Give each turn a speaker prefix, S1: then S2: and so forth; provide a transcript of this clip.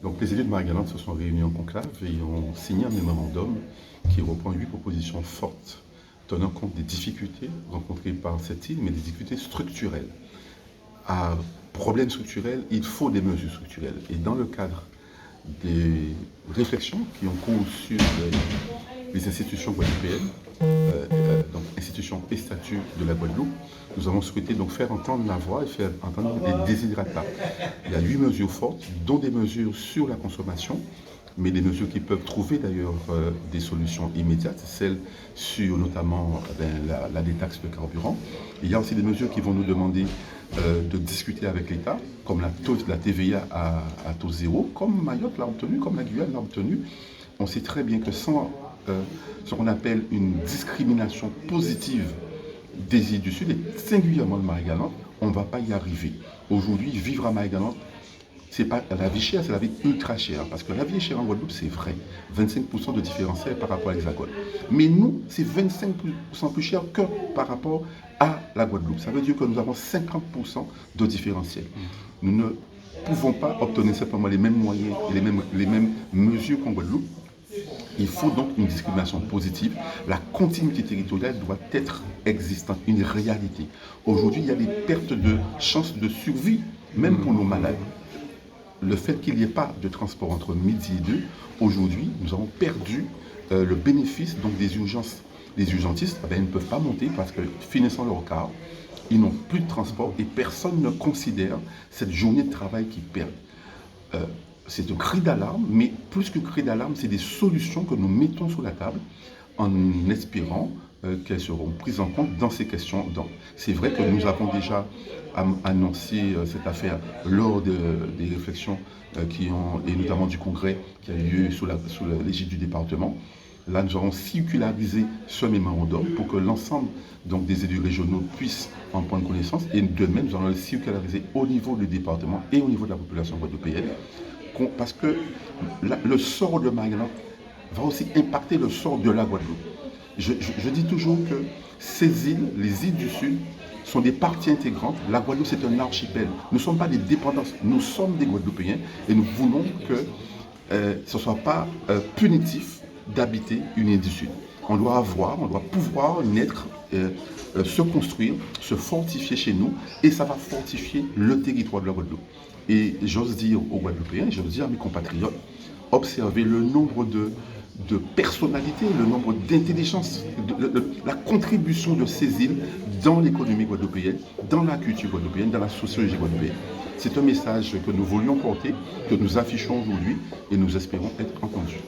S1: Donc, les élus de Marie-Galante se sont réunis en conclave et ont signé un mémorandum qui reprend 8 propositions fortes, tenant compte des difficultés rencontrées par cette île, mais des difficultés structurelles. À problème structurel, il faut des mesures structurelles. Et dans le cadre des réflexions qui ont cours sur les institutions guadeloupéennes, donc institutions et statuts de la Guadeloupe, nous avons souhaité donc faire entendre la voix et faire entendre les desiderata. Il y a 8 mesures fortes, dont des mesures sur la consommation, mais des mesures qui peuvent trouver d'ailleurs des solutions immédiates, celles sur notamment la détaxe de carburant. Il y a aussi des mesures qui vont nous demander de discuter avec l'État, comme la TVA à taux zéro, comme Mayotte l'a obtenu, comme la Guyane l'a obtenu. On sait très bien que sans ce qu'on appelle une discrimination positive des îles du Sud, et singulièrement de Marie-Galante, on ne va pas y arriver. Aujourd'hui, vivre à Marie-Galante, c'est pas la vie chère, c'est la vie ultra chère. Parce que la vie est chère en Guadeloupe, c'est vrai. 25% de différentiel par rapport à l'Hexagone. Mais nous, c'est 25% plus cher que par rapport à la Guadeloupe. Ça veut dire que nous avons 50% de différentiel. Nous ne pouvons pas obtenir simplement les mêmes moyens et les mêmes mesures qu'en Guadeloupe. Il faut donc une discrimination positive. La continuité territoriale doit être existante, une réalité. Aujourd'hui, il y a des pertes de chances de survie, même pour nos malades. Le fait qu'il n'y ait pas de transport entre midi et 2, aujourd'hui, nous avons perdu le bénéfice donc, des urgences. Les urgentistes, ils ne peuvent pas monter parce que, finissant leur quart, ils n'ont plus de transport et personne ne considère cette journée de travail qu'ils perdent. C'est un cri d'alarme, mais plus que cri d'alarme, c'est des solutions que nous mettons sur la table en espérant qu'elles seront prises en compte dans ces questions. C'est vrai que nous avons déjà annoncé cette affaire lors des réflexions et notamment du congrès qui a eu lieu sous l'égide du département. Là, nous aurons circularisé ce mémorandum pour que l'ensemble des élus régionaux puissent en prendre connaissance. Et de même, nous allons le circulariser au niveau du département et au niveau de la population guadeloupéenne. Parce que le sort de Marie-Galante va aussi impacter le sort de la Guadeloupe. Je dis toujours que ces îles, les îles du Sud, sont des parties intégrantes. La Guadeloupe, c'est un archipel. Nous ne sommes pas des dépendances, nous sommes des Guadeloupéens et nous voulons que ce ne soit pas punitif d'habiter une île du Sud. On doit pouvoir naître, se construire, se fortifier chez nous et ça va fortifier le territoire de la Guadeloupe. Et j'ose dire aux Guadeloupéens, j'ose dire à mes compatriotes, observez le nombre de personnalités, le nombre d'intelligences, la contribution de ces îles dans l'économie guadeloupéenne, dans la culture guadeloupéenne, dans la sociologie guadeloupéenne. C'est un message que nous voulions porter, que nous affichons aujourd'hui et nous espérons être entendus.